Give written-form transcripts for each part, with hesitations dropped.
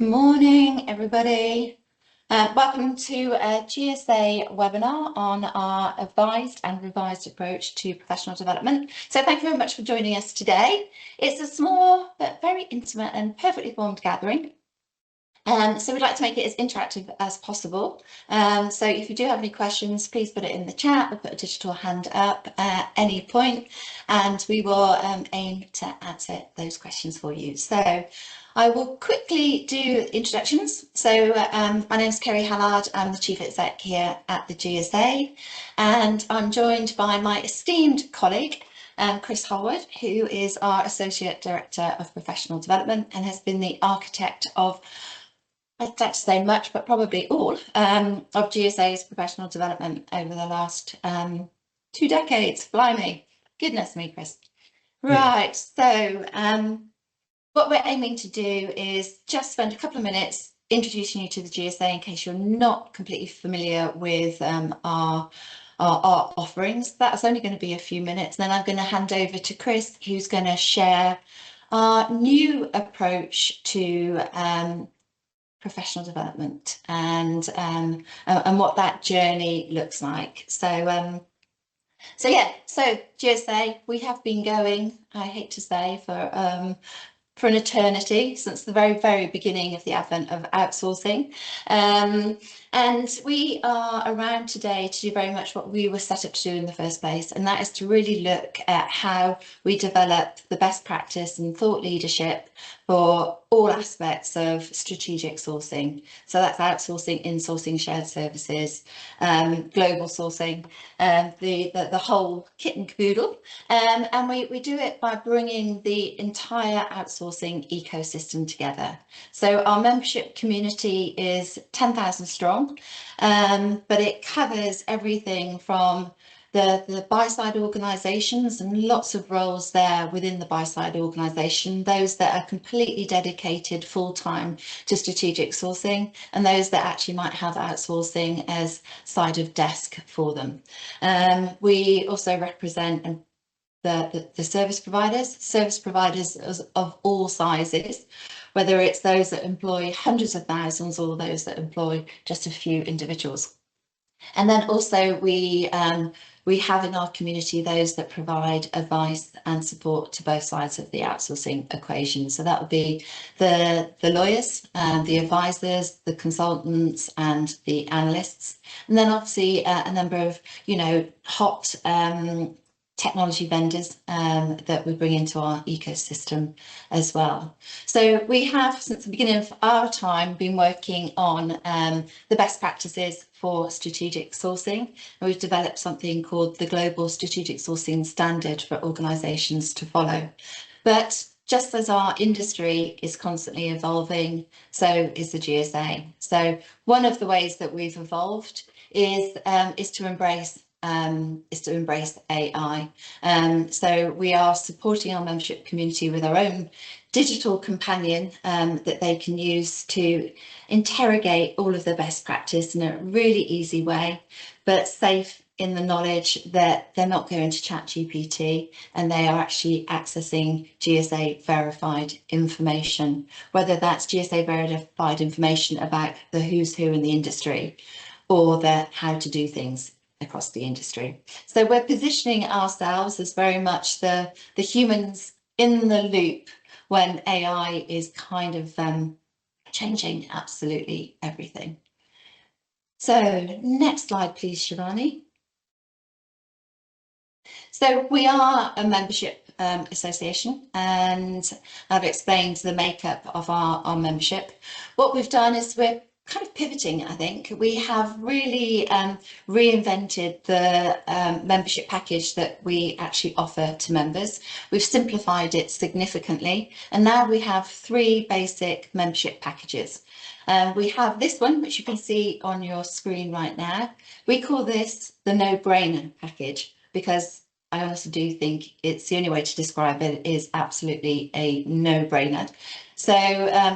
morning, everybody. Welcome to a GSA webinar on our advised and revised approach to professional development. So thank you very much for joining us today. It's a small but very intimate and perfectly formed gathering. So we'd like to make it as interactive as possible. So if you do have any questions, please put it in the chat or put a digital hand up at any point, and we will aim to answer those questions for you. So I will quickly do introductions. So my name is Kerry Hallard. I'm the Chief Exec here at the GSA, and I'm joined by my esteemed colleague, Chris Holwood, who is our Associate Director of Professional Development and has been the architect of, I'd like to say much, but probably all of GSA's professional development over the last 2 decades. Blimey, goodness me, Chris. Right, so what we're aiming to do is just spend a couple of minutes introducing you to the GSA in case you're not completely familiar with our offerings. That's only going to be a few minutes. Then I'm going to hand over to Chris, who's going to share our new approach to professional development and what that journey looks like. So GSA, we have been going, I hate to say, for an eternity, since the very beginning of the advent of outsourcing. And we are around today to do very much what we were set up to do in the first place, and that is to really look at how we develop the best practice and thought leadership for all aspects of strategic sourcing. So that's outsourcing, insourcing, shared services, global sourcing, the whole kit and caboodle. And we do it by bringing the entire outsourcing ecosystem together. So our membership community is 10,000 strong, but it covers everything from the buy-side organisations and lots of roles there within the buy-side organisation, those that are completely dedicated full-time to strategic sourcing, and those that actually might have outsourcing as side of desk for them. We also represent the service providers of all sizes, whether it's those that employ hundreds of thousands or those that employ just a few individuals. And then also we have in our community those that provide advice and support to both sides of the outsourcing equation. So that would be the lawyers, the advisors, the consultants and the analysts. And then obviously a number of, hot technology vendors that we bring into our ecosystem as well. So we have, since the beginning of our time, been working on the best practices for strategic sourcing, and we've developed something called the Global Strategic Sourcing Standard for organisations to follow. But just as our industry is constantly evolving, so is the GSA. So one of the ways that we've evolved is to embrace AI. So we are supporting our membership community with our own digital companion that they can use to interrogate all of the best practice in a really easy way, but safe in the knowledge that they're not going to ChatGPT and they are actually accessing GSA verified information, whether that's GSA verified information about the who's who in the industry or the how to do things across the industry. So we're positioning ourselves as very much the humans in the loop when AI is kind of changing absolutely everything. So next slide, please, Shivani. So we are a membership association, and I've explained the makeup of our membership. What we've done is we're kind of pivoting, I think. We have really reinvented the membership package that we actually offer to members. We've simplified it significantly, and now we have 3 basic membership packages. We have this one, which you can see on your screen right now. We call this the no-brainer package because I honestly do think it's the only way to describe it is absolutely a no-brainer. So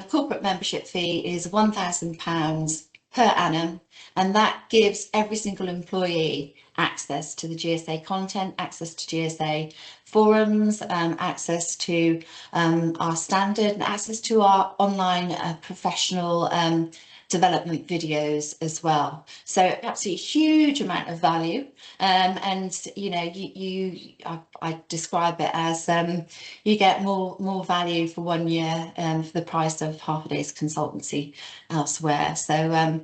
corporate membership fee is £1,000 per annum, and that gives every single employee access to the GSA content, access to GSA forums, access to our standard, and access to our online professional development videos as well. So absolutely huge amount of value. And you know, I describe it as you get more value for 1 year for the price of half a day's consultancy elsewhere. So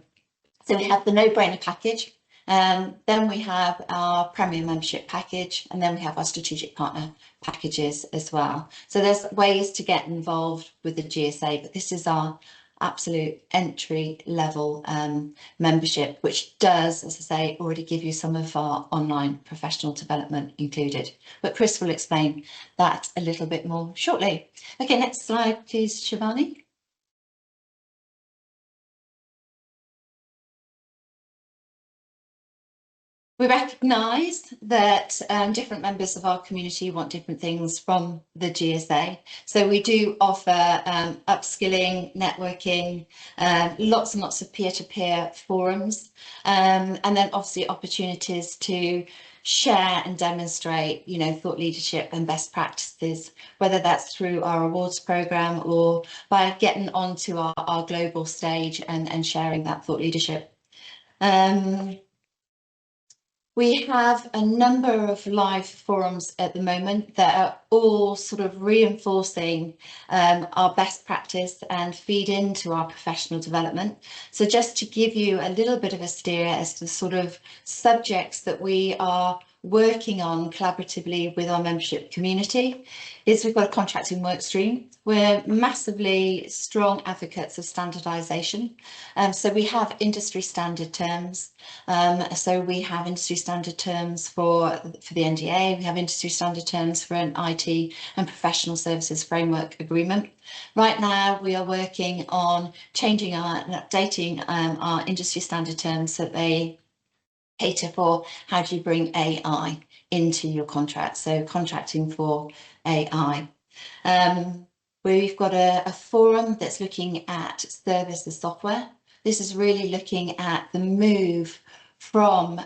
we have the no-brainer package, then we have our premium membership package, and then we have our strategic partner packages as well. So there's ways to get involved with the GSA, but this is our absolute entry level membership, which does, as I say, already give you some of our online professional development included. But Chris will explain that a little bit more shortly. Okay, next slide, please, Shivani. We recognise that different members of our community want different things from the GSA. So we do offer upskilling, networking, lots and lots of peer-to-peer forums, and then obviously opportunities to share and demonstrate, you know, thought leadership and best practices, whether that's through our awards programme or by getting onto our global stage and sharing that thought leadership. We have a number of live forums at the moment that are all sort of reinforcing our best practice and feed into our professional development. So just to give you a little bit of a steer as to the sort of subjects that we are working on collaboratively with our membership community, is we've got a contracting work stream. We're massively strong advocates of standardisation. So we have industry standard terms. So we have industry standard terms for the NDA, we have industry standard terms for an IT and professional services framework agreement. Right now we are working on changing and updating our industry standard terms so that they cater for how do you bring AI into your contract, so contracting for AI. We've got a forum that's looking at service as software. This is really looking at the move from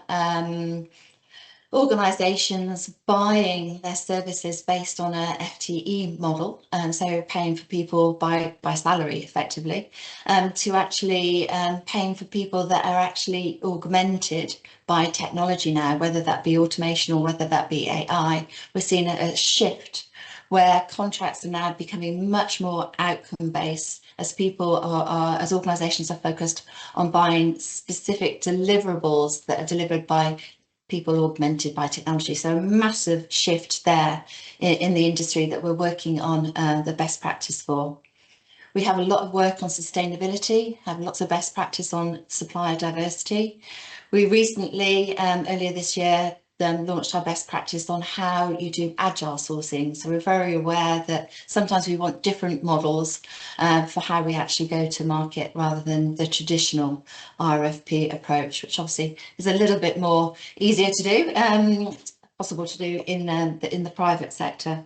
organisations buying their services based on a FTE model, so paying for people by salary effectively, to actually paying for people that are actually augmented by technology now, whether that be automation or whether that be AI. We're seeing a shift where contracts are now becoming much more outcome based as people as organisations are focused on buying specific deliverables that are delivered by people augmented by technology. So a massive shift there in the industry that we're working on the best practice for. We have a lot of work on sustainability, have lots of best practice on supplier diversity. We recently, earlier this year, launched our best practice on how you do agile sourcing. So we're very aware that sometimes we want different models for how we actually go to market rather than the traditional RFP approach, which obviously is a little bit more easier to do, possible to do in the private sector.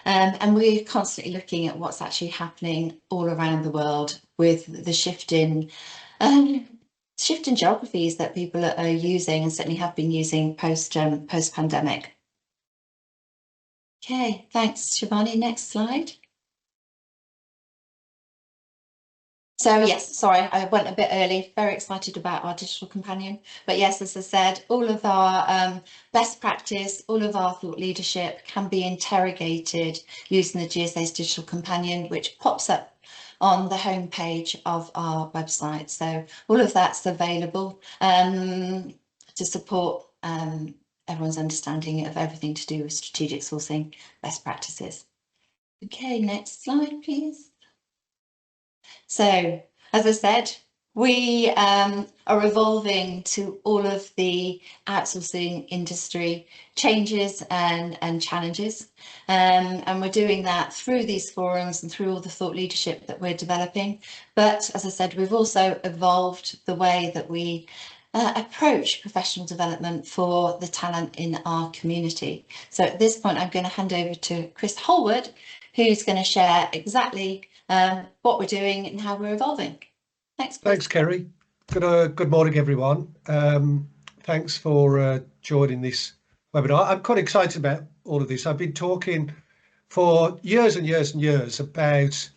And we're constantly looking at what's actually happening all around the world with the shift in geographies that people are using and certainly have been using post-pandemic. Okay, thanks, Shivani. Next slide. So yes, sorry, I went a bit early, very excited about our digital companion. But yes, as I said, all of our best practice, all of our thought leadership can be interrogated using the GSA's digital companion, which pops up on the homepage of our website. So all of that's available to support everyone's understanding of everything to do with strategic sourcing best practices. Okay, next slide, please. So, as I said, we are evolving to all of the outsourcing industry changes and challenges, and we're doing that through these forums and through all the thought leadership that we're developing. But as I said, we've also evolved the way that we approach professional development for the talent in our community. So at this point, I'm going to hand over to Chris Holwood, who's going to share exactly what we're doing and how we're evolving. Thanks, Chris. Thanks, Kerry. Good morning, everyone. Thanks for joining this webinar. I'm quite excited about all of this, I've been talking for years and years and years about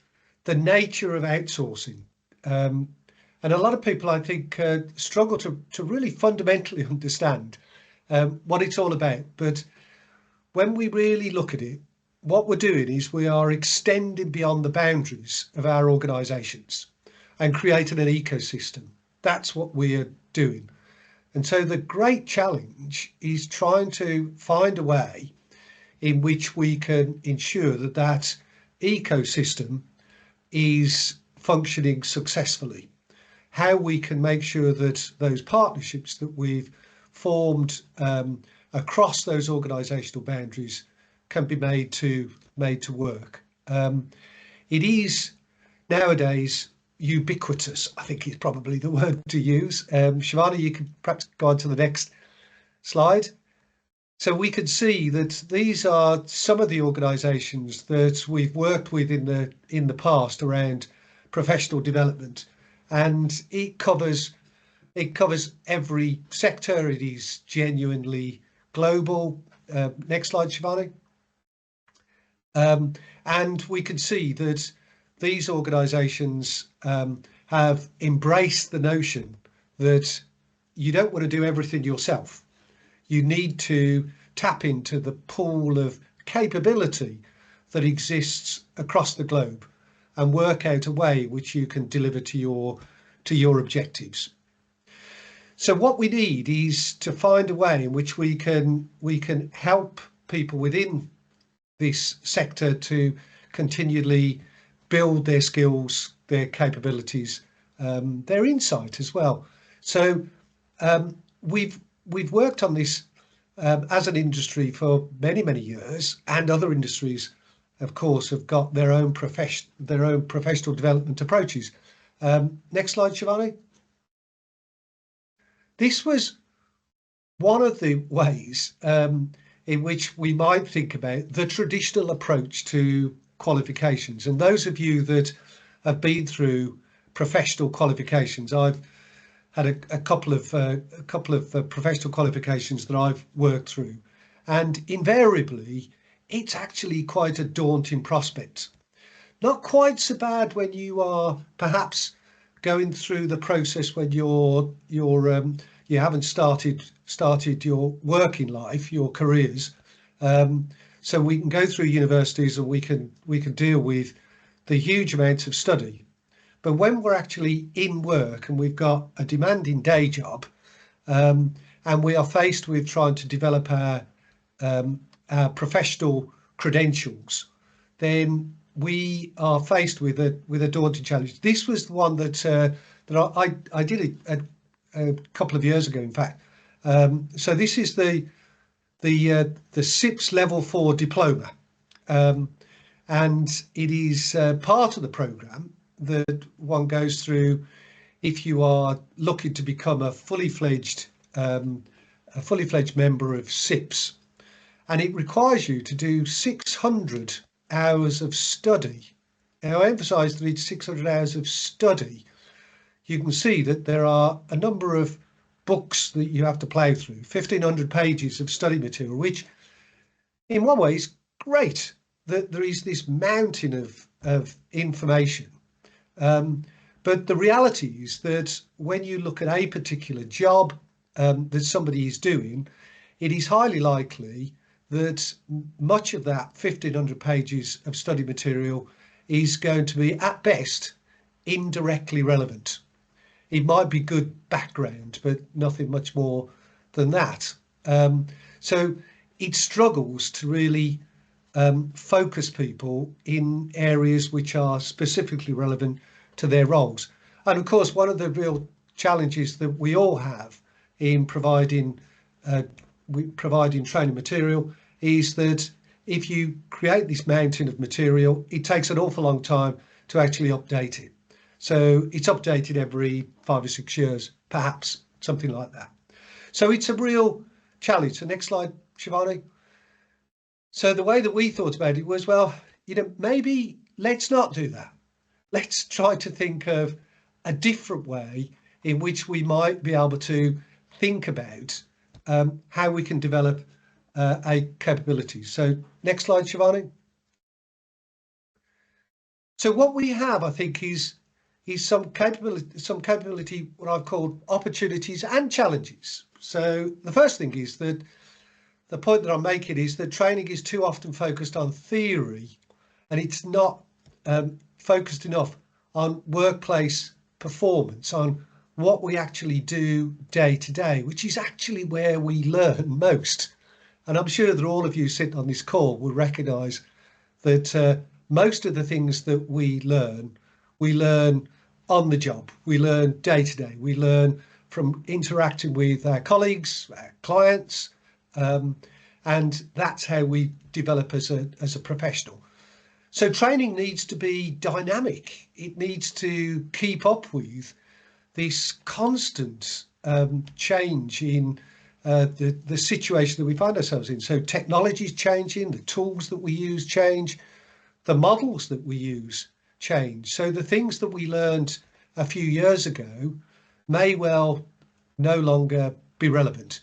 the nature of outsourcing. And a lot of people, I think, struggle to really fundamentally understand what it's all about. But when we really look at it, what we're doing is we are extending beyond the boundaries of our organisations and creating an ecosystem. That's what we're doing. And so the great challenge is trying to find a way in which we can ensure that that ecosystem is functioning successfully. How we can make sure that those partnerships that we've formed across those organisational boundaries can be made to work. It is nowadays ubiquitous, I think is probably the word to use. Shivani, you can perhaps go on to the next slide. So we can see that these are some of the organisations that we've worked with in the past around professional development, and it covers every sector. It is genuinely global. Next slide, Shivani. And we can see that these organisations have embraced the notion that you don't want to do everything yourself. You need to tap into the pool of capability that exists across the globe and work out a way which you can deliver to your objectives. So what we need is to find a way in which we can help people within this sector to continually build their skills, their capabilities, their insight as well. So we've worked on this as an industry for many years, and other industries, of course, have got their own professional development approaches. Next slide, Shivani. This was one of the ways in which we might think about the traditional approach to qualifications. And those of you that have been through professional qualifications, I've had a couple of professional qualifications that I've worked through, and invariably it's actually quite a daunting prospect. Not quite so bad when you are perhaps going through the process when you haven't started your working life, your careers. So we can go through universities and we can deal with the huge amounts of study. But when we're actually in work and we've got a demanding day job, and we are faced with trying to develop our professional credentials, then we are faced with a daunting challenge. This was the one that I did a couple of years ago, in fact. So this is the SIPS Level 4 diploma, and it is part of the programme that one goes through if you are looking to become a fully fledged member of SIPS, and it requires you to do 600 hours of study. Now, I emphasise that it's 600 hours of study. You can see that there are a number of books that you have to plough through, 1,500 pages of study material, which in one way is great, that there is this mountain of information. But the reality is that when you look at a particular job that somebody is doing, it is highly likely that much of that 1,500 pages of study material is going to be, at best, indirectly relevant. It might be good background, but nothing much more than that. So it struggles to really focus people in areas which are specifically relevant to their roles. And of course, one of the real challenges that we all have in providing training material is that if you create this mountain of material, it takes an awful long time to actually update it. So it's updated every 5 or 6 years, perhaps, something like that. So it's a real challenge. So next slide, Shivani. So the way that we thought about it was, well, maybe let's not do that. Let's try to think of a different way in which we might be able to think about how we can develop a capability. So next slide, Shivani. So what we have, I think, is some capability, what I've called opportunities and challenges. So the first thing is that the point that I'm making is that training is too often focused on theory, and it's not focused enough on workplace performance, on what we actually do day to day, which is actually where we learn most. And I'm sure that all of you sitting on this call will recognise that most of the things that we learn on the job. We learn day to day. We learn from interacting with our colleagues, our clients, and that's how we develop as a professional. So training needs to be dynamic. It needs to keep up with this constant change in the situation that we find ourselves in. So technology is changing, the tools that we use change, the models that we use change. So the things that we learned a few years ago may well no longer be relevant.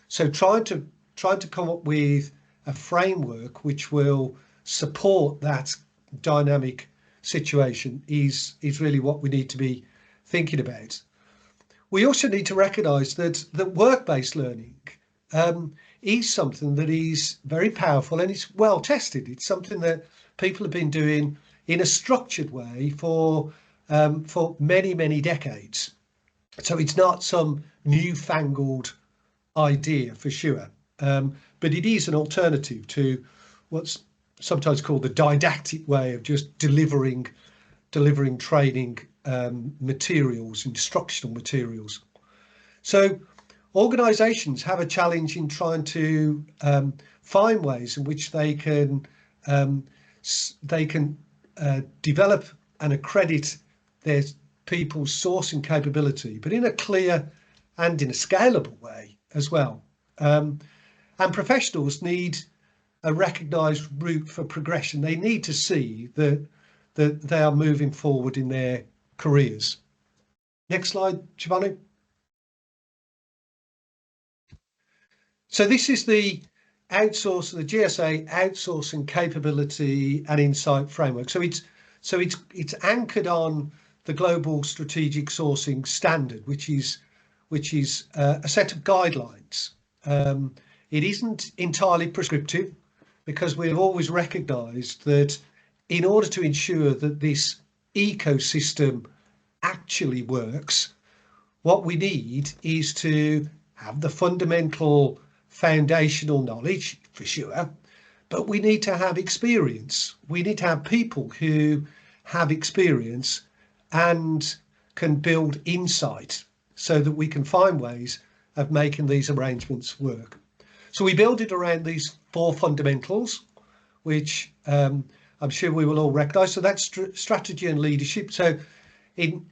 So trying to come up with a framework which will support that dynamic situation is really what we need to be thinking about. We also need to recognise that work-based learning is something that is very powerful and it's well tested. It's something that people have been doing in a structured way for many, many decades. So it's not some newfangled idea for sure, but it is an alternative to what's sometimes called the didactic way of just delivering training materials, instructional materials. So organisations have a challenge in trying to find ways in which they can develop and accredit their people's sourcing capability, but in a clear and in a scalable way as well. And professionals need a recognised route for progression. They need to see that they are moving forward in their careers. Next slide, Giovanni. So this is the GSA outsourcing capability and insight framework. So it's anchored on the global strategic sourcing standard, which is a set of guidelines. It isn't entirely prescriptive, because we've always recognised that in order to ensure that this ecosystem actually works, what we need is to have the fundamental foundational knowledge for sure, but we need to have experience. We need to have people who have experience and can build insight so that we can find ways of making these arrangements work. So we build it around these 4 fundamentals, which I'm sure we will all recognise. So that's strategy and leadership. So in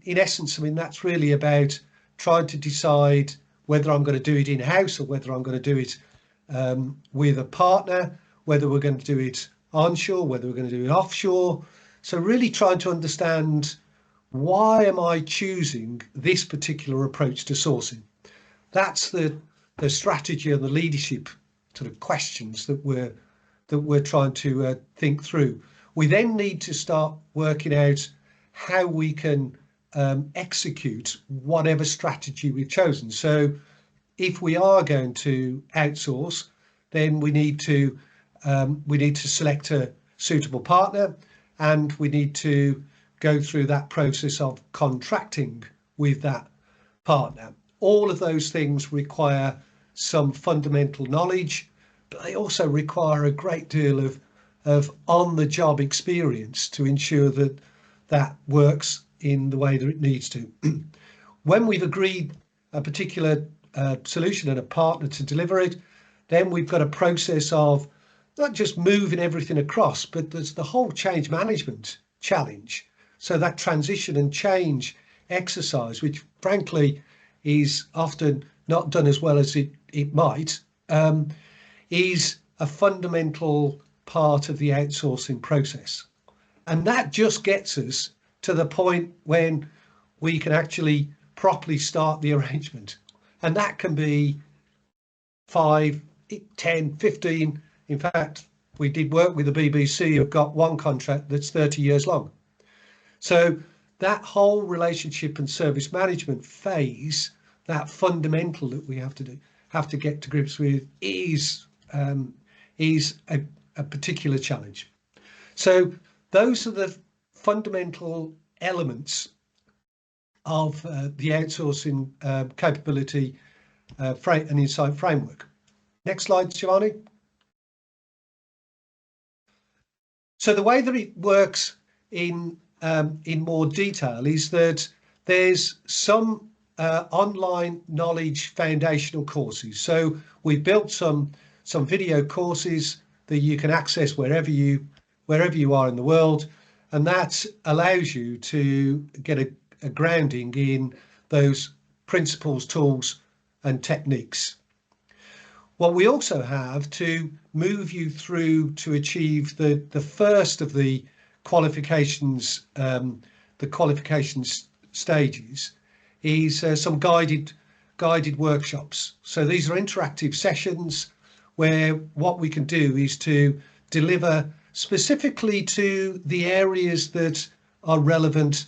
essence, I mean, that's really about trying to decide whether I'm going to do it in-house or whether I'm going to do it with a partner, whether we're going to do it onshore, whether we're going to do it offshore. So really trying to understand, why am I choosing this particular approach to sourcing? That's the strategy and the leadership sort of questions that we're trying to think through. We then need to start working out how we can execute whatever strategy we've chosen. So if we are going to outsource, then we need to select a suitable partner, and we need to go through that process of contracting with that partner. All of those things require some fundamental knowledge, but they also require a great deal of on-the-job experience to ensure that that works in the way that it needs to. When we've agreed a particular solution and a partner to deliver it, then we've got a process of not just moving everything across, but there's the whole change management challenge. So that transition and change exercise, which frankly is often not done as well as it might, is a fundamental part of the outsourcing process. And that just gets us to the point when we can actually properly start the arrangement. And that can be 5, 10, 15. In fact, we did work with the BBC, who've got one contract that's 30 years long. So that whole relationship and service management phase, that fundamental that we have to get to grips with, is a particular challenge. So those are the fundamental elements of the outsourcing capability and insight framework. Next slide, Giovanni. So the way that it works in more detail is that there's some online knowledge foundational courses. So we've built some video courses that you can access wherever you are in the world, and that allows you to get a grounding in those principles, tools, and techniques. What we also have to move you through to achieve the first of the qualifications, stages, is some guided workshops. So these are interactive sessions where what we can do is to deliver specifically to the areas that are relevant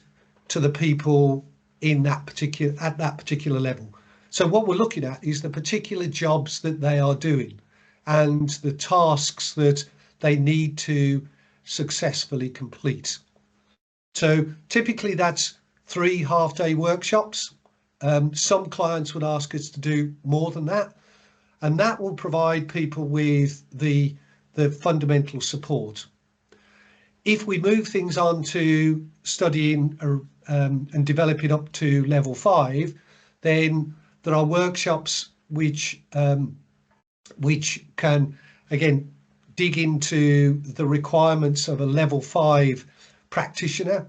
to the people at that particular level. So what we're looking at is the particular jobs that they are doing and the tasks that they need to successfully complete. So typically that's 3 half-day workshops. Some clients would ask us to do more than that, and that will provide people with the fundamental support. If we move things on to studying and developing up to level 5, then there are workshops which can, again, dig into the requirements of a level 5 practitioner,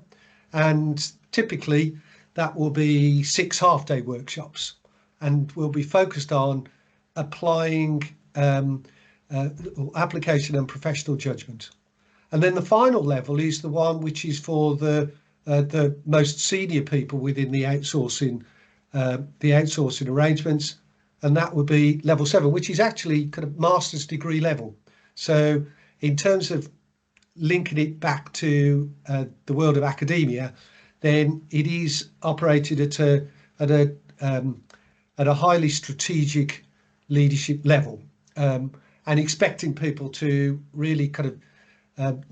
and typically that will be 6 half-day workshops, and will be focused on applying application and professional judgment. And then the final level is the one which is for the most senior people within the outsourcing arrangements, and that would be level 7, which is actually kind of master's degree level. So in terms of linking it back to the world of academia, then it is operated at a highly strategic leadership level, and expecting people to really kind of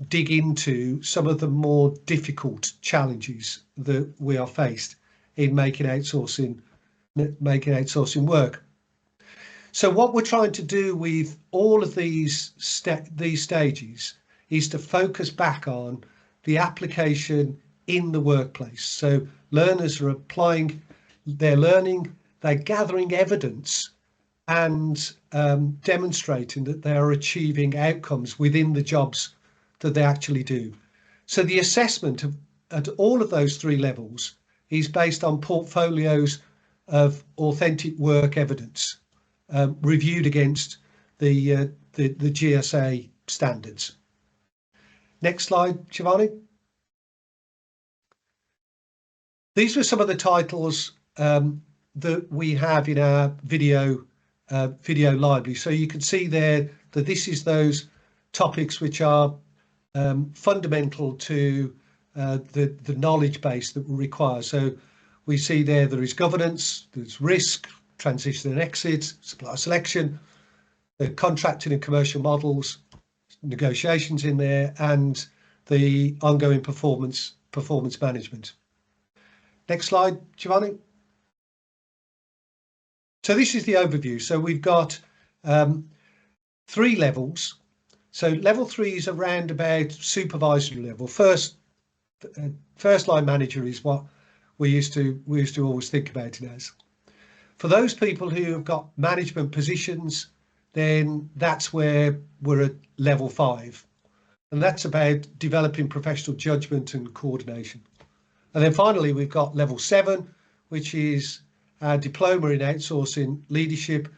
dig into some of the more difficult challenges that we are faced in making outsourcing work. So what we're trying to do with all of these stages is to focus back on the application in the workplace. So learners are applying their learning, they're gathering evidence and demonstrating that they are achieving outcomes within the jobs that they actually do. So the assessment at all of those 3 levels is based on portfolios of authentic work evidence, reviewed against the GSA standards. Next slide, Giovanni. These were some of the titles that we have in our video library. So you can see there that this is those topics which are fundamental to the knowledge base that we require. So we see there is governance, there's risk, transition and exit, supplier selection, the contracting and commercial models, negotiations in there, and the ongoing performance management. Next slide, Giovanni. So this is the overview. So we've got 3 levels. So level 3 is around about supervisory level. First line manager is what we used to always think about it as. For those people who have got management positions, then that's where we're at level 5, and that's about developing professional judgment and coordination. And then finally we've got level 7, which is our diploma in outsourcing leadership,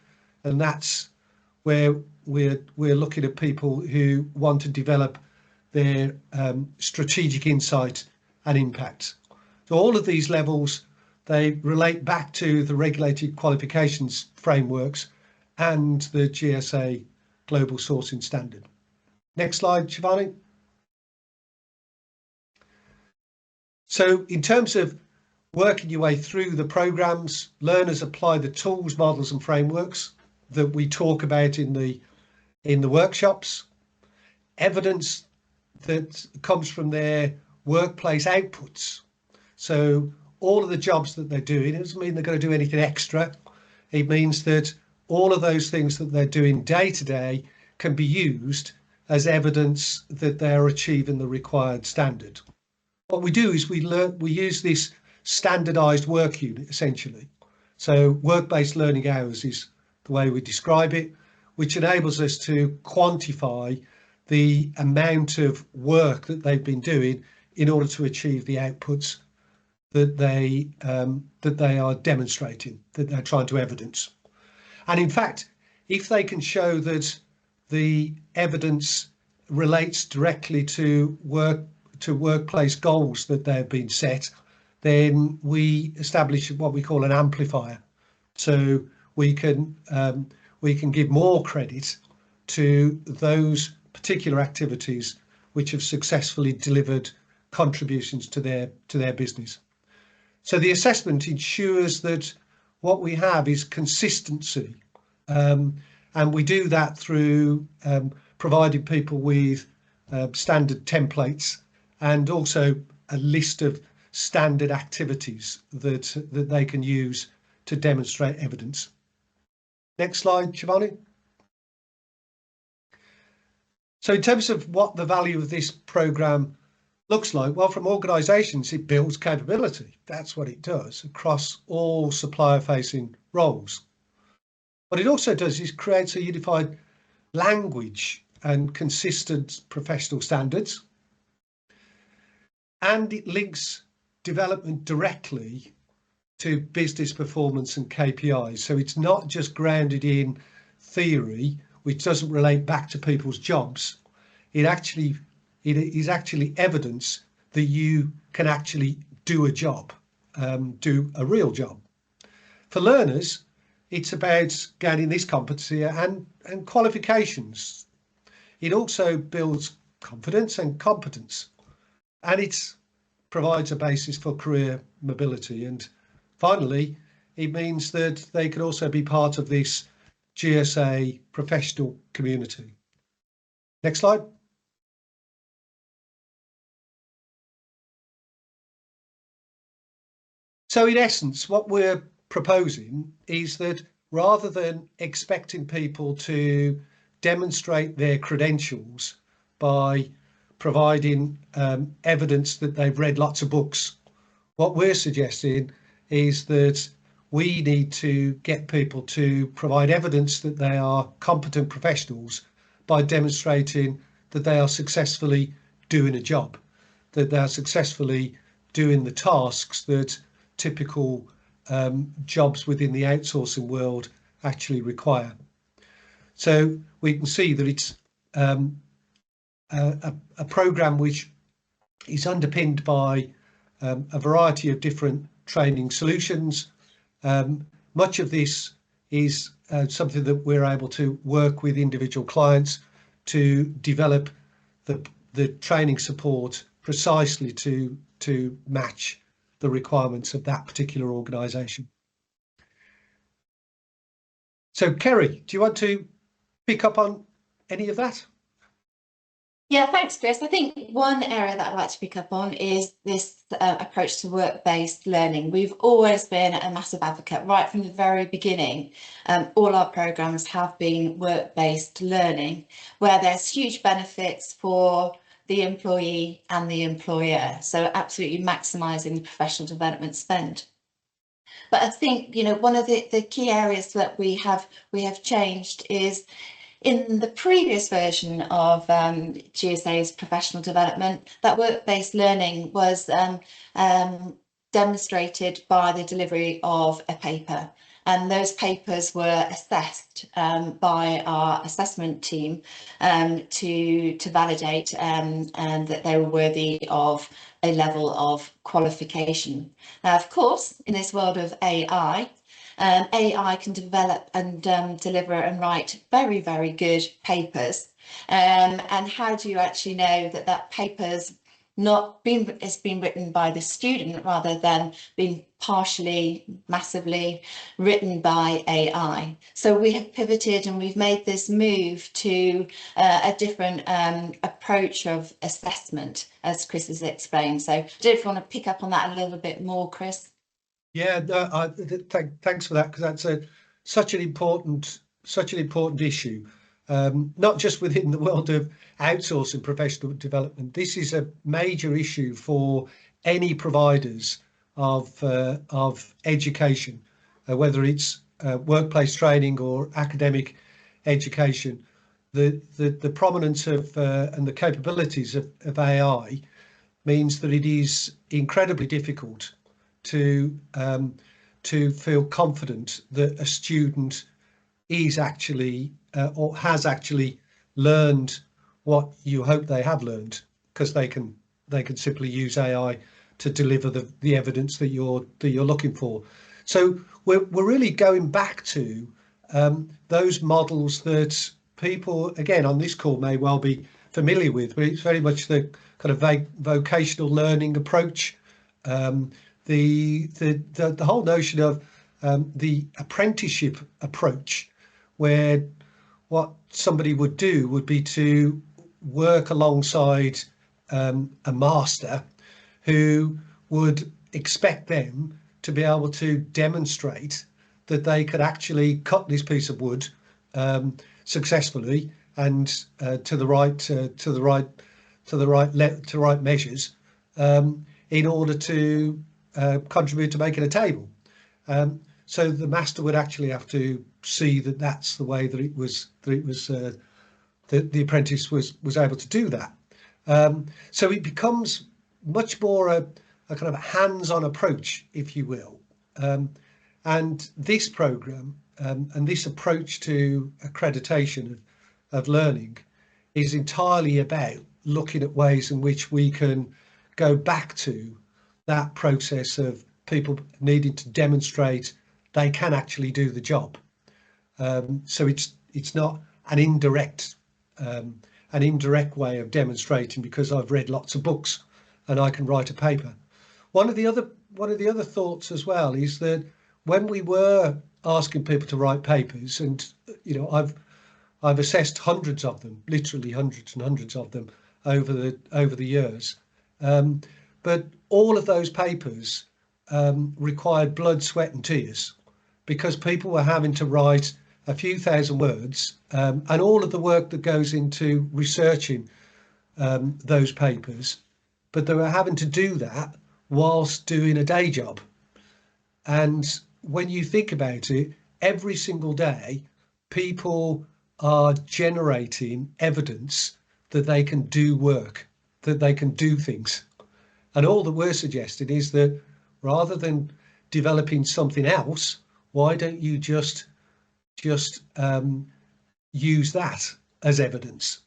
and that's where we're looking at people who want to develop their strategic insight and impact. So all of these levels, they relate back to the regulated qualifications frameworks, and the GSA Global Sourcing Standard. Next slide, Shivani. So in terms of working your way through the programs, learners apply the tools, models and frameworks that we talk about in the workshops. Evidence that comes from their workplace outputs. So all of the jobs that they're doing, it doesn't mean they're going to do anything extra. It means that all of those things that they're doing day to day can be used as evidence that they're achieving the required standard. What we do is we use this standardized work unit essentially. So work-based learning hours is the way we describe it, which enables us to quantify the amount of work that they've been doing in order to achieve the outputs that they are demonstrating, that they're trying to evidence. And in fact, if they can show that the evidence relates directly to workplace goals that they've been set, then we establish what we call an amplifier. So we can give more credit to those particular activities which have successfully delivered contributions to their business. So the assessment ensures that what we have is consistency, and we do that through providing people with standard templates and also a list of standard activities that they can use to demonstrate evidence. Next slide, Shivani. So in terms of what the value of this program looks like, well, from organisations, it builds capability. That's what it does across all supplier-facing roles. What it also does is creates a unified language and consistent professional standards, and it links development directly to business performance and KPIs. So it's not just grounded in theory, which doesn't relate back to people's jobs. It is actually evidence that you can actually do a job, do a real job. For learners, it's about gaining this competency and qualifications. It also builds confidence and competence, and it provides a basis for career mobility. And finally, it means that they can also be part of this GSA professional community. Next slide. So in essence, what we're proposing is that rather than expecting people to demonstrate their credentials by providing evidence that they've read lots of books, what we're suggesting is that we need to get people to provide evidence that they are competent professionals by demonstrating that they are successfully doing a job, that they are successfully doing the tasks that typical jobs within the outsourcing world actually require. So we can see that it's a program which is underpinned by a variety of different training solutions. Much of this is something that we're able to work with individual clients to develop the training support precisely to match the requirements of that particular organisation. So Kerry, do you want to pick up on any of that? Yeah, thanks, Chris. I think one area that I'd like to pick up on is this approach to work-based learning. We've always been a massive advocate right from the very beginning. All our programmes have been work-based learning, where there's huge benefits for the employee and the employer. So absolutely maximising the professional development spend. But I think, one of the key areas that we have changed is in the previous version of GSA's professional development, that work-based learning was demonstrated by the delivery of a paper. And those papers were assessed by our assessment team to validate and that they were worthy of a level of qualification. Now, of course, in this world of AI, AI can develop and deliver and write very, very good papers. And how do you actually know that that paper's not been, it's been written by the student rather than being partially, massively written by AI? So we have pivoted and we've made this move to a different approach of assessment, as Chris has explained. So I don't know if you want to pick up on that a little bit more, Chris. Yeah, no, thanks for that, because that's such an important issue, not just within the world of outsourcing professional development. This is a major issue for any providers of education, whether it's workplace training or academic education. The prominence of and the capabilities of AI means that it is incredibly difficult to feel confident that a student is actually or has actually learned what you hope they have learned, because they can simply use AI to deliver the evidence that you're looking for. So we're really going back to those models that people, again, on this call may well be familiar with, but it's very much the kind of vocational learning approach, the whole notion of the apprenticeship approach, where what somebody would do would be to work alongside a master who would expect them to be able to demonstrate that they could actually cut this piece of wood successfully and to the right measures, in order to contribute to making a table. So the master would actually have to see that that's the way that the apprentice was able to do that. So it becomes much more a kind of hands-on approach, if you will. And this program and this approach to accreditation of learning is entirely about looking at ways in which we can go back to that process of people needing to demonstrate they can actually do the job. So it's not an indirect way of demonstrating because I've read lots of books and I can write a paper. One of the other thoughts as well is that when we were asking people to write papers, and I've assessed hundreds of them, literally hundreds and hundreds of them over the years. But all of those papers required blood, sweat and tears, because people were having to write a few thousand words, and all of the work that goes into researching those papers, but they were having to do that whilst doing a day job. And when you think about it, every single day, people are generating evidence that they can do work, that they can do things. And all that we're suggesting is that rather than developing something else, why don't you just use that as evidence?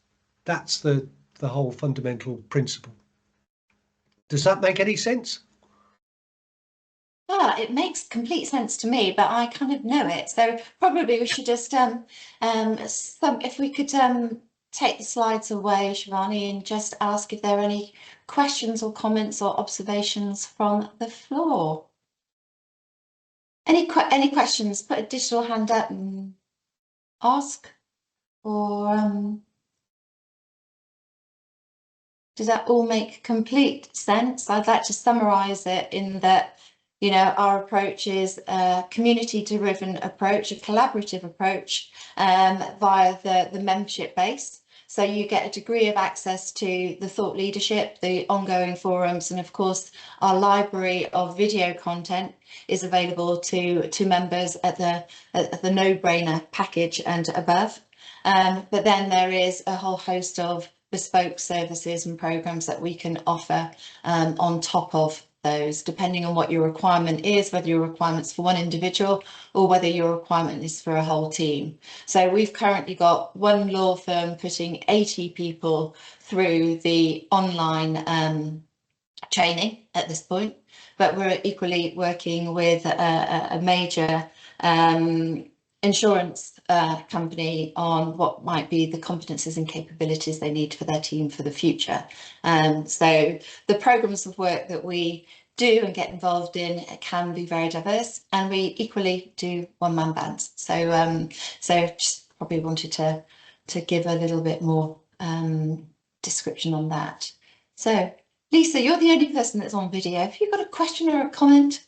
That's the whole fundamental principle. Does that make any sense? It makes complete sense to me, but I kind of know it. So probably we should just if we could take the slides away, Shivani, and just ask if there are any questions or comments or observations from the floor. Any questions? Put a digital hand up and ask, or does that all make complete sense? I'd like to summarise it in that, our approach is a community-driven approach, a collaborative approach via the membership base. So you get a degree of access to the thought leadership, the ongoing forums, and of course our library of video content is available to members at the no-brainer package and above. But then there is a whole host of bespoke services and programs that we can offer on top of those, depending on what your requirement is, whether your requirement's for one individual or whether your requirement is for a whole team. So we've currently got one law firm putting 80 people through the online training at this point. but we're equally working with a major insurance company on what might be the competences and capabilities they need for their team for the future. So the programmes of work that we do and get involved in can be very diverse, and we equally do one-man bands. So so just probably wanted to give a little bit more description on that. So Lisa, you're the only person that's on video. Have you got a question or a comment?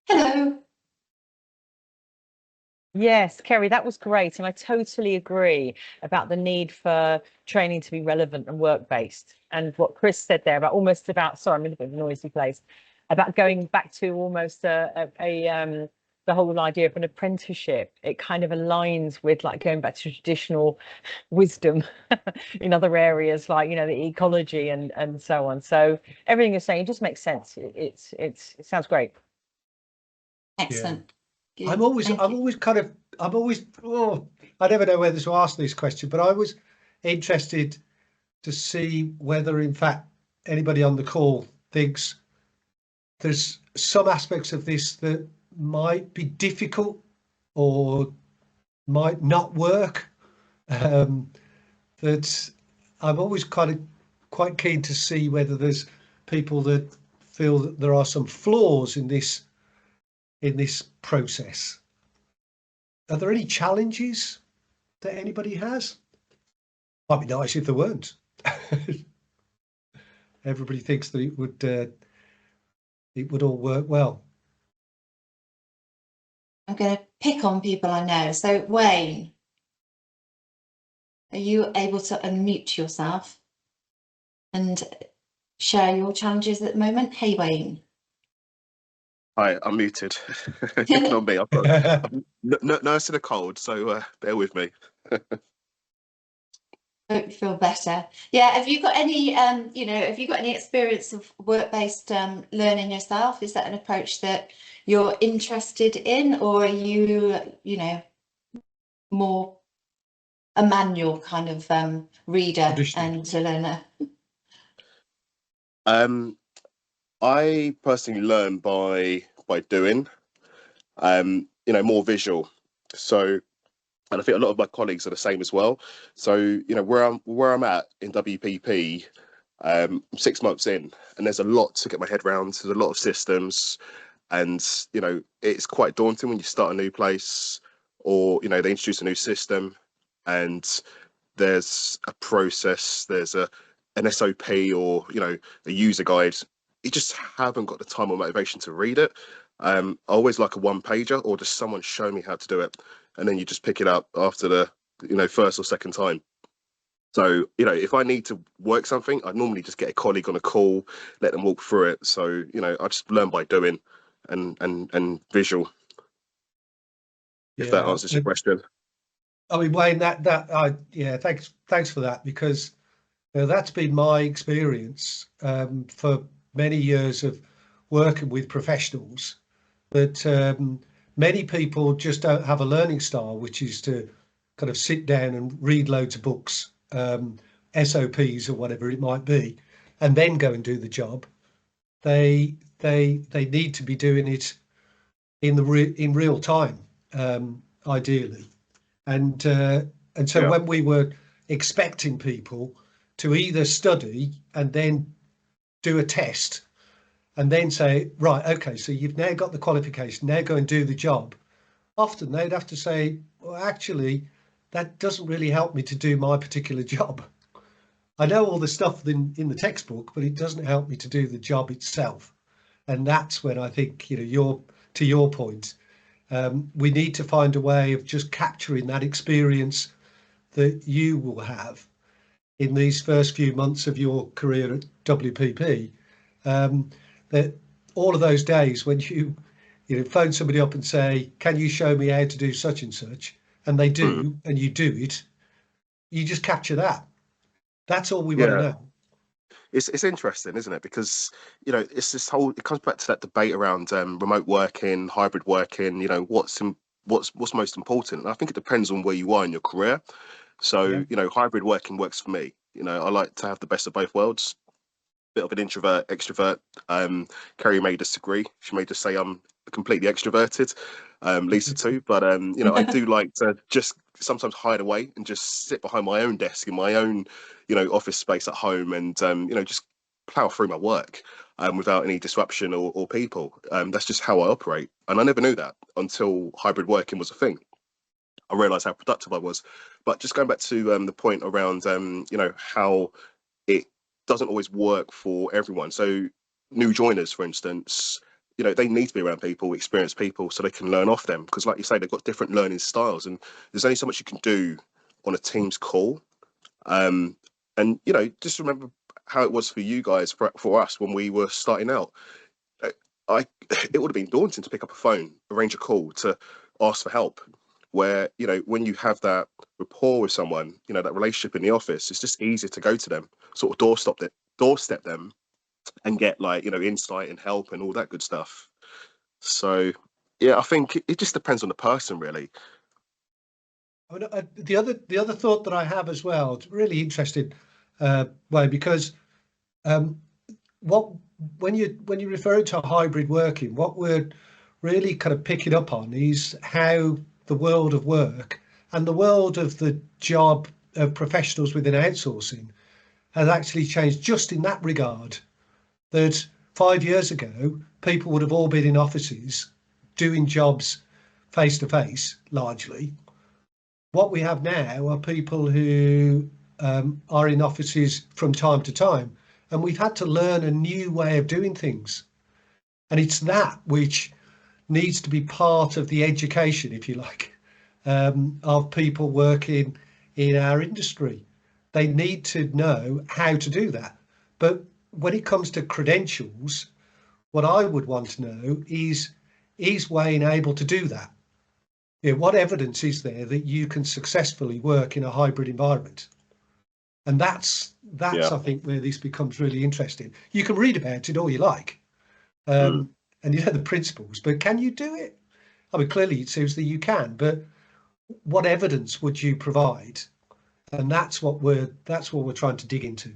Hello. Yes, Kerry, that was great. And I totally agree about the need for training to be relevant and work-based. And what Chris said there about almost about, sorry, I'm in a bit of a noisy place, about going back to almost the whole idea of an apprenticeship. It kind of aligns with like going back to traditional wisdom in other areas, like, you know, the ecology and so on. So everything you're saying, it just makes sense. It sounds great. Excellent. Good. I'm always kind of, I never know whether to ask this question, but I was interested to see whether, in fact, anybody on the call thinks there's some aspects of this that might be difficult or might not work. That I'm always kind of quite keen to see whether there's people that feel that there are some flaws in this process. Are there any challenges that anybody has? Might be nice if there weren't. Everybody thinks that it would all work well. I'm going to pick on people I know. So Wayne, are you able to unmute yourself and share your challenges at the moment? Hey, Wayne. Hi, I'm muted. Ignore me. I've got nursing a cold, so bear with me. Hope you feel better. Yeah, have you got any, you know, have you got any experience of work-based learning yourself? Is that an approach that you're interested in, or are you, you know, more a manual kind of reader and a learner? I personally learn by doing, you know, more visual. So, and I think a lot of my colleagues are the same as well. So, you know, where I'm at in WPP, 6 months in, and there's a lot to get my head around. There's a lot of systems, and you know, it's quite daunting when you start a new place, or you know, they introduce a new system, and there's a process, there's an SOP, or you know, a user guide. You just haven't got the time or motivation to read it. I always like a one pager, or just someone show me how to do it, and then you just pick it up after the, you know, first or second time. So, you know, if I need to work something, I normally just get a colleague on a call, let them walk through it. So, you know, I just learn by doing and visual. If that answers your question. I mean, Wayne, yeah, thanks for that, because that's been my experience for many years of working with professionals, that many people just don't have a learning style, which is to kind of sit down and read loads of books, SOPs or whatever it might be, and then go and do the job. They need to be doing it in real time, ideally. And so Yeah. when we were expecting people to either study and then do a test and then say, right, okay, so you've now got the qualification, now go and do the job. Often they'd have to say, well, actually, that doesn't really help me to do my particular job. I know all the stuff in the textbook, but it doesn't help me to do the job itself. And that's when I think, you know, to your point, we need to find a way of just capturing that experience that you will have in these first few months of your career at WPP. That all of those days when you phone somebody up and say, can you show me how to do such and such? And they do, and you do it, you just capture that. That's all we want to know. It's interesting, isn't it? Because, you know, it's this whole, it comes back to that debate around remote working, hybrid working, you know, what's most important. And I think it depends on where you are in your career. So, you know, hybrid working works for me. You know, I like to have the best of both worlds. bit of an introvert, extrovert. Kerry may disagree. She may just say I'm completely extroverted. Lisa too, but you know, I do like to just sometimes hide away and just sit behind my own desk in my own, you know, office space at home, and you know, just plow through my work without any disruption or people. That's just how I operate, and I never knew that until hybrid working was a thing. I realised how productive I was. But just going back to the point around you know, how it doesn't always work for everyone. So new joiners, for instance, you know, they need to be around people, experienced people, so they can learn off them. Because, like you say, they've got different learning styles, and there's only so much you can do on a Teams call. Um, and you know, just remember how it was for you guys, for us when we were starting out. Uh, I it would have been daunting to pick up a phone, arrange a call, to ask for help. Where, you know, when you have that rapport with someone, you know, that relationship in the office, it's just easier to go to them, sort of doorstep them, and get, like, you know, insight and help and all that good stuff. So yeah, I think it just depends on the person, really. I mean, the other thought that I have as well, it's really interesting way, because um, what when you refer to hybrid working, what we're really kind of picking up on is how the world of work and the world of the job of professionals within outsourcing has actually changed just in that regard. That 5 years ago, people would have all been in offices doing jobs face to face largely. What we have now are people who are in offices from time to time, and we've had to learn a new way of doing things. And it's that which needs to be part of the education, if you like, of people working in our industry. They need to know how to do that. But when it comes to credentials, what I would want to know is Wayne able to do that? You know, what evidence is there that you can successfully work in a hybrid environment? And that's Yeah. I think where this becomes really interesting. You can read about it all you like, Mm. and you know the principles, but can you do it? I mean, clearly it seems that you can, but what evidence would you provide? And that's what we're trying to dig into.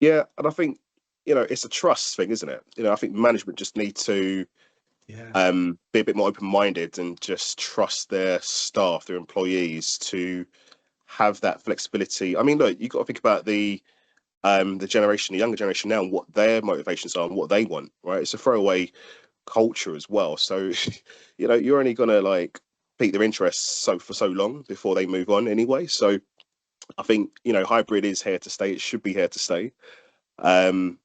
Yeah, and I think, you know, it's a trust thing, isn't it? You know, I think management just need to Yeah. be a bit more open-minded and just trust their staff, their employees, to have that flexibility. I mean, look, you've got to think about the generation, the younger generation now, and what their motivations are and what they want, right? It's a throwaway culture as well. So, you know, you're only gonna, like, pique their interests for so long before they move on anyway. So I think, you know, hybrid is here to stay. It should be here to stay. Um,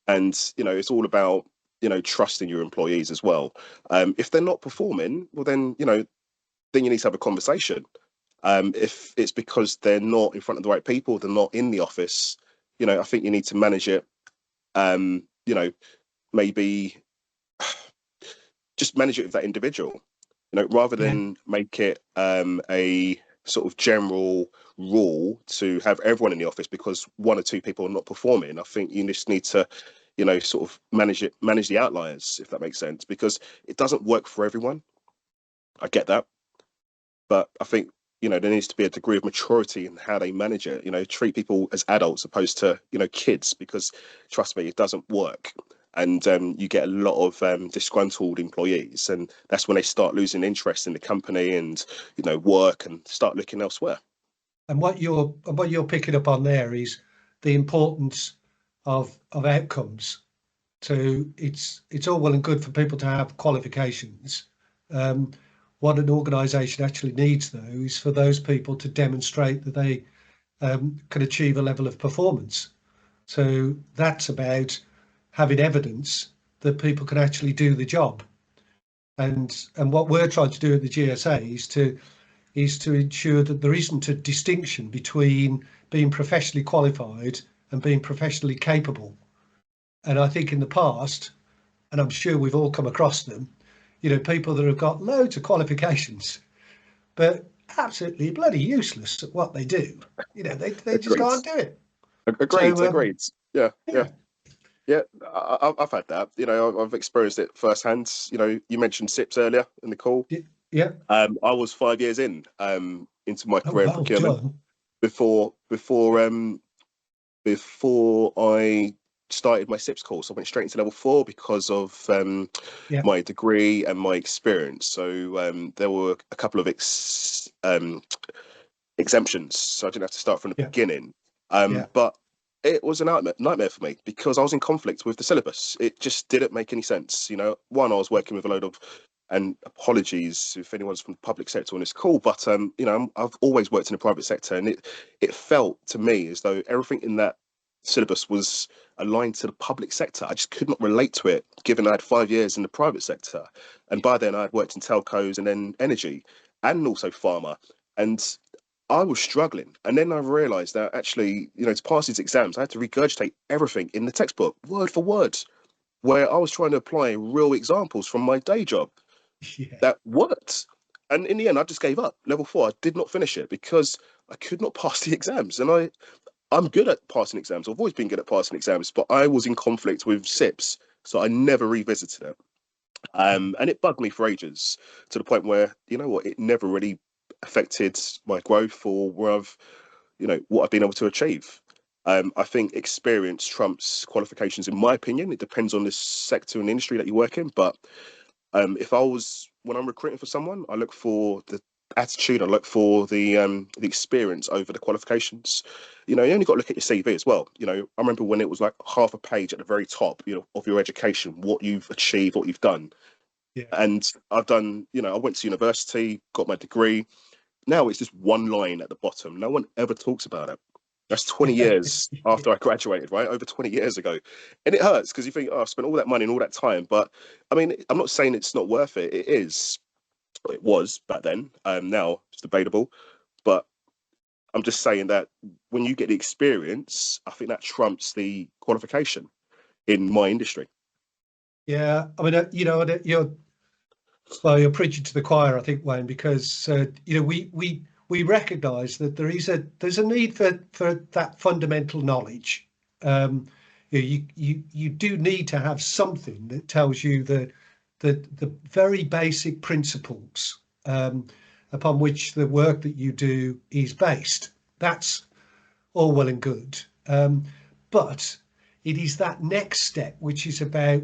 and you know, it's all about, you know, trusting your employees as well. If they're not performing, well, then, you know, then you need to have a conversation. If it's because they're not in front of the right people, they're not in the office, you know, I think you need to manage it. You know, maybe just manage it with that individual, you know, rather Yeah. than make it a sort of general rule to have everyone in the office because one or two people are not performing. I think you just need to, you know, sort of manage the outliers, if that makes sense, because it doesn't work for everyone. I get that, but I think, you know, there needs to be a degree of maturity in how they manage it. You know, treat people as adults opposed to, you know, kids, because trust me, it doesn't work. And you get a lot of disgruntled employees, and that's when they start losing interest in the company and, you know, work, and start looking elsewhere. And what you're picking up on there is the importance of outcomes. So it's all well and good for people to have qualifications. Um, what an organisation actually needs, though, is for those people to demonstrate that they can achieve a level of performance. So that's about having evidence that people can actually do the job. And what we're trying to do at the GSA is to ensure that there isn't a distinction between being professionally qualified and being professionally capable. And I think in the past, and I'm sure we've all come across them, you know, people that have got loads of qualifications, but absolutely bloody useless at what they do. You know, they just Agreed. can't do it. Agreed. So Agreed. Yeah. Yeah. yeah, Yeah. I've had that. You know, I've experienced it firsthand. You know, you mentioned SIPs earlier in the call. yeah. I was 5 years into my Oh, career in well procurement done. before before I started my SIPS course. I went straight into level 4 because of Yeah. my degree and my experience. So there were a couple of exemptions, so I didn't have to start from the Yeah. beginning. Yeah. But it was a nightmare for me because I was in conflict with the syllabus. It just didn't make any sense. You know, one, I was working with a load of, and apologies if anyone's from the public sector on this call, but you know, I've always worked in the private sector, and it felt to me as though everything in that syllabus was aligned to the public sector. I just could not relate to it, given I had 5 years in the private sector, and by then I'd worked in telcos and then energy, and also pharma, and I was struggling. And then I realized that actually, you know, to pass these exams, I had to regurgitate everything in the textbook, word for word, where I was trying to apply real examples from my day job Yeah. that worked. And in the end, I just gave up. Level 4, I did not finish it because I could not pass the exams. And I'm good at passing exams. I've always been good at passing exams, but I was in conflict with SIPs, so I never revisited it. And it bugged me for ages, to the point where, you know what, it never really affected my growth or where what I've been able to achieve. I think experience trumps qualifications, in my opinion. It depends on the sector and industry that you work in. But when I'm recruiting for someone, I look for the attitude. I look for the experience over the qualifications. You know, you only got to look at your CV as well. You know, I remember when it was like half a page at the very top, you know, of your education, what you've achieved, what you've done. Yeah. And I've done, you know, I went to university, got my degree. Now it's just one line at the bottom. No one ever talks about it. That's 20 years after I graduated, right? Over 20 years ago. And it hurts because you think, oh, I've spent all that money and all that time. But I mean, I'm not saying it's not worth it. It is. It was back then. Now it's debatable. But I'm just saying that when you get the experience, I think that trumps the qualification in my industry. Yeah. I mean, you know, you're preaching to the choir, I think, Wayne, because you know, we recognise that there's a need for that fundamental knowledge. You do need to have something that tells you the very basic principles upon which the work that you do is based. That's all well and good, but it is that next step which is about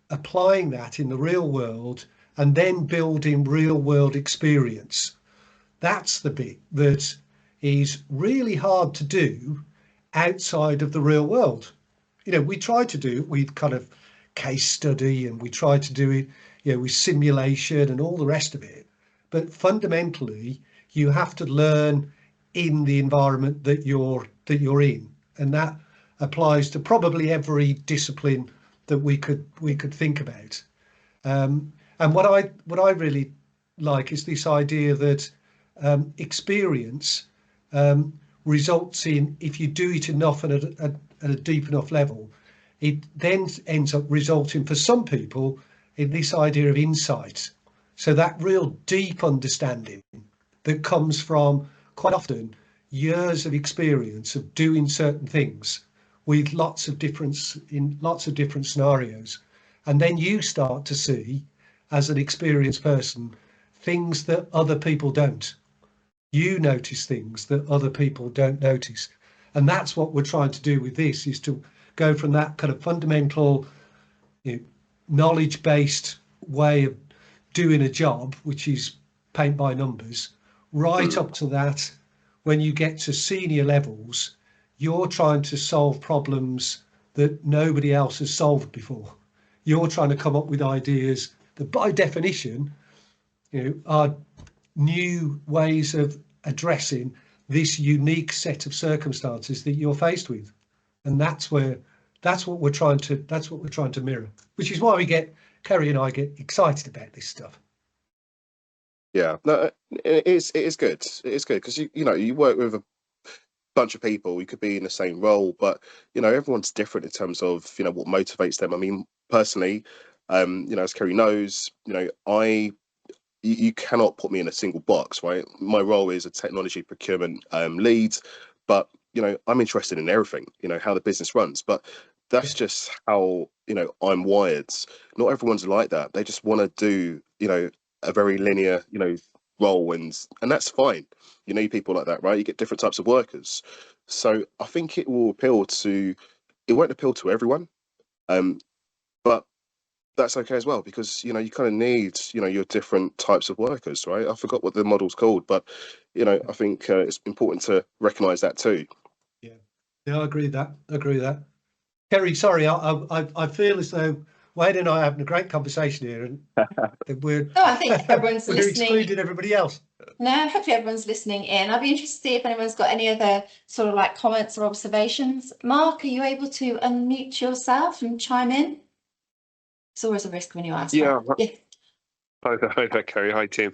applying that in the real world and then building real world experience. That's the bit that is really hard to do outside of the real world. You know, we try to do it with kind of case study, and we try to do it, you know, with simulation and all the rest of it. But fundamentally, you have to learn in the environment that you're in, and that applies to probably every discipline that we could think about. And what I really like is this idea that experience results in, if you do it enough and at a deep enough level, it then ends up resulting for some people in this idea of insight. So that real deep understanding that comes from, quite often, years of experience of doing certain things with lots of different scenarios. And then you start to see, as an experienced person, things that other people don't. You notice things that other people don't notice. And that's what we're trying to do with this, is to go from that kind of fundamental, you know, knowledge-based way of doing a job, which is paint by numbers, right up to that. When you get to senior levels, you're trying to solve problems that nobody else has solved before. You're trying to come up with ideas that, by definition, you know, are new ways of addressing this unique set of circumstances that you're faced with. And that's what we're trying to mirror, which is why Kerry and I get excited about this stuff. Yeah, no, it is good. It is good because you know, you work with a bunch of people. You could be in the same role, but you know, everyone's different in terms of, you know, what motivates them. I mean, personally, you know, as Kerry knows, you know, you cannot put me in a single box, right? My role is a technology procurement lead, but you know, I'm interested in everything, you know, how the business runs. But that's just how, you know, I'm wired. Not everyone's like that. They just want to do, you know, a very linear, you know, role, and that's fine. You need people like that, right? You get different types of workers. So I think it will it won't appeal to everyone, but that's okay as well, because you kind of need your different types of workers, right? I forgot what the model's called, but I think it's important to recognise that too. Yeah, I agree with that. Kerry, sorry, I feel as though Wade and I are having a great conversation here, and that we're No, I think everyone's we're listening. excluding everybody else. No, hopefully everyone's listening in. I'd be interested to see if anyone's got any other sort of like comments or observations. Mark, are you able to unmute yourself and chime in? It's always a risk when you ask. Yeah. Yeah. Hi there, Kerry. Hi, team.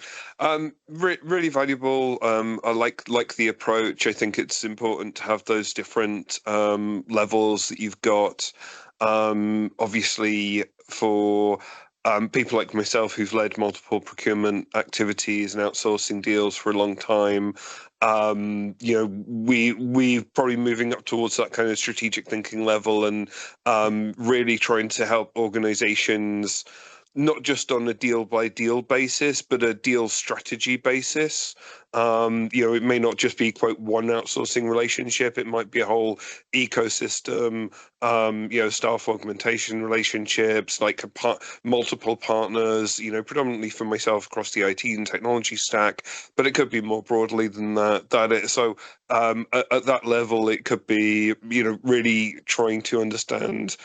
Really valuable. I like the approach. I think it's important to have those different levels that you've got. Obviously, for people like myself who've led multiple procurement activities and outsourcing deals for a long time, we're probably moving up towards that kind of strategic thinking level, and really trying to help organizations not just on a deal by deal basis, but a deal strategy basis. It may not just be quote one outsourcing relationship. It might be a whole ecosystem, staff augmentation relationships, like multiple partners, predominantly for myself across the IT and technology stack, but it could be more broadly than that. So at that level, it could be, really trying to understand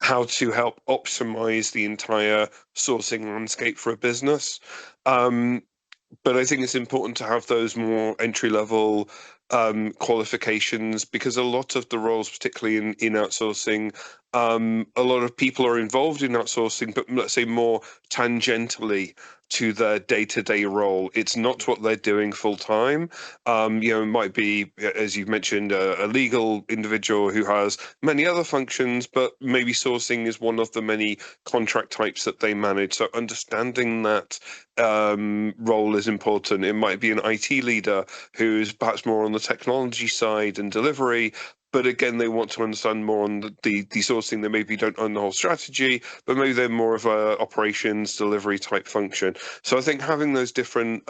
how to help optimize the entire sourcing landscape for a business. But I think it's important to have those more entry level qualifications, because a lot of the roles, particularly in outsourcing, a lot of people are involved in outsourcing, but let's say more tangentially to their day-to-day role. It's not what they're doing full time. It might be, as you've mentioned, a legal individual who has many other functions, but maybe sourcing is one of the many contract types that they manage. So understanding that role is important. It might be an IT leader who's perhaps more on the technology side and delivery, but again, they want to understand more on the sourcing. They maybe don't own the whole strategy, but maybe they're more of a operations delivery type function. So I think having those different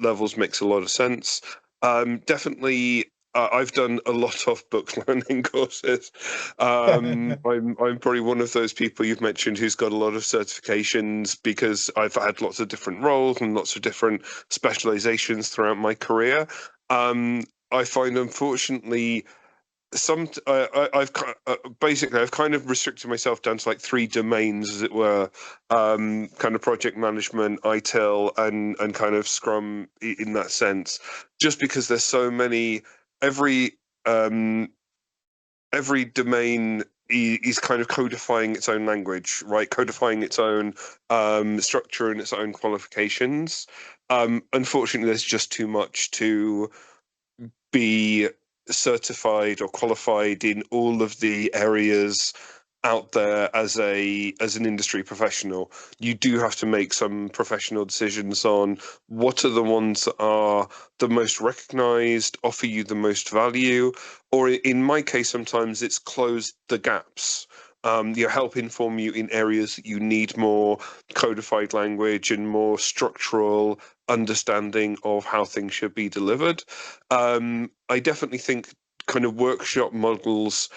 levels makes a lot of sense. Definitely, I've done a lot of book learning courses. I'm probably one of those people you've mentioned who's got a lot of certifications, because I've had lots of different roles and lots of different specializations throughout my career. I find, unfortunately, I've basically I've kind of restricted myself down to like 3 domains, as it were, kind of project management, ITIL, and kind of Scrum in that sense, just because there's so many. Every domain is kind of codifying its own language, right? Codifying its own structure and its own qualifications. Unfortunately, there's just too much to be certified or qualified in all of the areas out there as an industry professional. You do have to make some professional decisions on what are the ones that are the most recognized, offer you the most value, or in my case, sometimes it's close the gaps. Help inform you in areas that you need more codified language and more structural understanding of how things should be delivered. I definitely think kind of workshop models,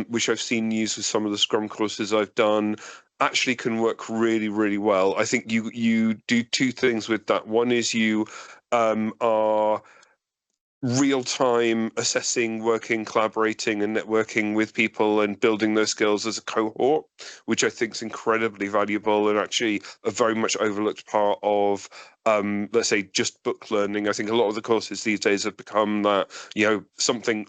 which I've seen used with some of the Scrum courses I've done, actually can work really, really well. I think you do 2 things with that. One is you are real-time assessing, working, collaborating and networking with people and building those skills as a cohort, which I think is incredibly valuable and actually a very much overlooked part of let's say just book learning. I think a lot of the courses these days have become that, something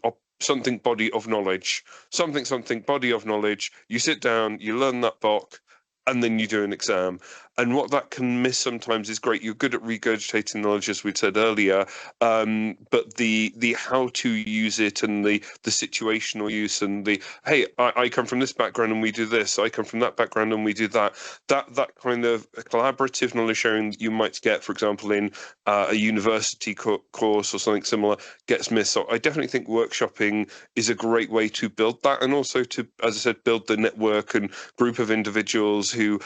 body of knowledge, something body of knowledge. You sit down, you learn that book, and then you do an exam. And what that can miss sometimes is great. You're good at regurgitating knowledge, as we said earlier, but the how to use it and the situational use and the, hey, I come from this background and we do this. I come from that background and we do that. That kind of collaborative knowledge sharing that you might get, for example, in a university course or something similar, gets missed. So I definitely think workshopping is a great way to build that, and also to, as I said, build the network and group of individuals who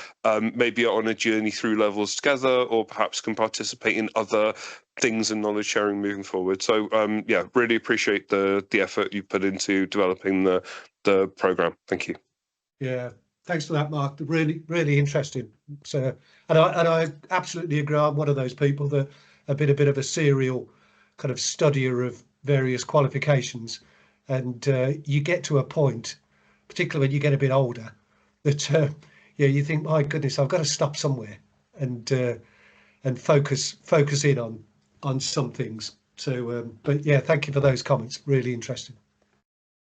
maybe are on a journey through levels together, or perhaps can participate in other things and knowledge sharing moving forward. So yeah, really appreciate the effort you put into developing the program. Thank you. Yeah, thanks for that, Mark. Really interesting. So, and I absolutely agree. I'm one of those people that have been a bit of a serial kind of studier of various qualifications, and you get to a point, particularly when you get a bit older, that yeah, you think, my goodness, I've got to stop somewhere and focus in on some things. So, but yeah, thank you for those comments. Really interesting.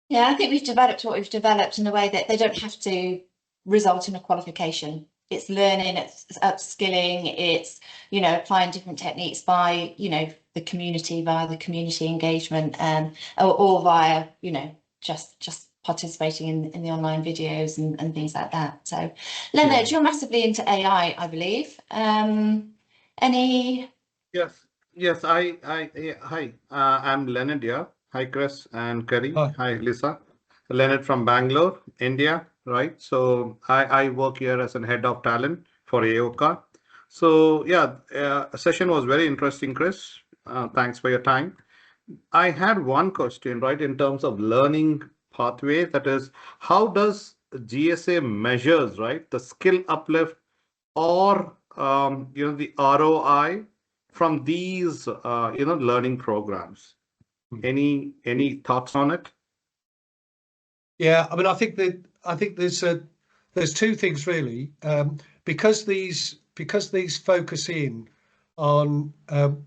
Yeah, I think we've developed what we've developed in a way that they don't have to result in a qualification. It's learning, it's upskilling, it's, you know, applying different techniques by, you know, the community, via the community engagement, or via, you know, just participating in the online videos and things like that. So, Leonard, you're massively into AI, I believe. Any? Yes, yes. Yeah, hi. I'm Leonard here. Hi, Chris and Kerry. Hi. Hi, Lisa. Leonard from Bangalore, India. Right. So I work here as an head of talent for AOCA. So yeah, a session was very interesting, Chris. Thanks for your time. I had one question, right, in terms of learning pathway. That is, how does GSA measures, right, the skill uplift or you know, the ROI from these you know, learning programs? Any thoughts on it? Yeah, I mean, I think there's two things really, because these focus in on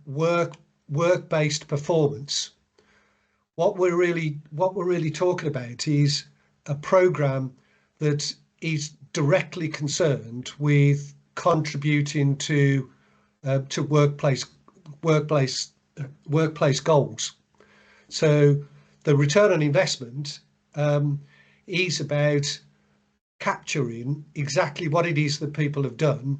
work-based performance. What we're really talking about is a program that is directly concerned with contributing to workplace goals. So the return on investment is about capturing exactly what it is that people have done,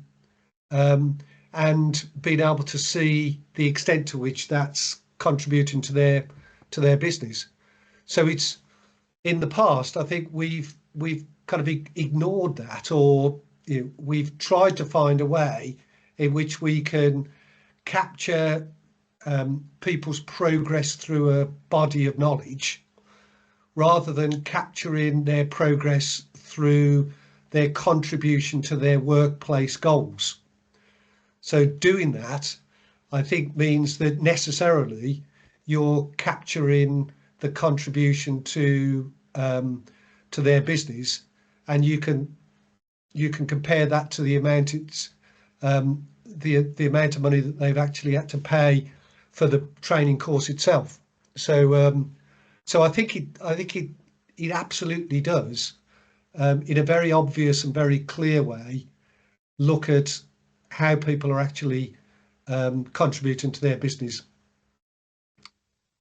and being able to see the extent to which that's contributing to their business. So it's, in the past, I think we've kind of ignored that, or you know, we've tried to find a way in which we can capture people's progress through a body of knowledge, rather than capturing their progress through their contribution to their workplace goals. So doing that, I think, means that necessarily you're capturing the contribution to their business, and you can compare that to the amount the amount of money that they've actually had to pay for the training course itself. So so I think it absolutely does, in a very obvious and very clear way, look at how people are actually contributing to their business.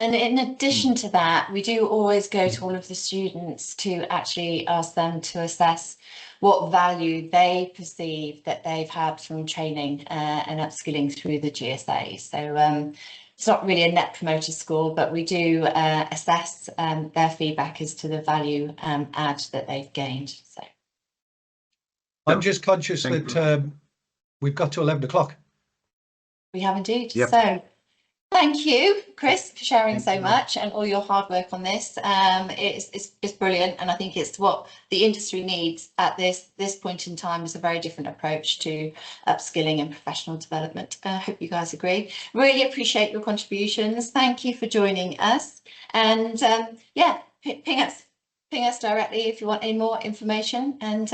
And in addition to that, we do always go to all of the students to actually ask them to assess what value they perceive that they've had from training and upskilling through the GSA. So it's not really a net promoter score, but we do assess their feedback as to the value add that they've gained. So I'm just conscious Thank that we've got to 11 o'clock. we have indeed. Yep. So thank you, Chris, for sharing Thank so you. much and all your hard work on this. It's brilliant, and I think it's what the industry needs at this point in time, is a very different approach to upskilling and professional development. I hope you guys agree. Really appreciate your contributions. Thank you for joining us, and yeah, ping us directly if you want any more information, and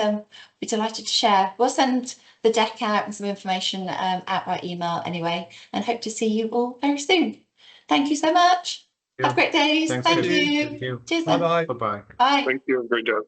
be delighted to share. We'll send the deck out and some information out by email anyway, and hope to see you all very soon. Thank you so much. Yeah. Have great days. Thanks, Thank Chris. you. Thank you. Cheers. Bye Then. bye. Bye-bye. Bye. Thank you. Great job.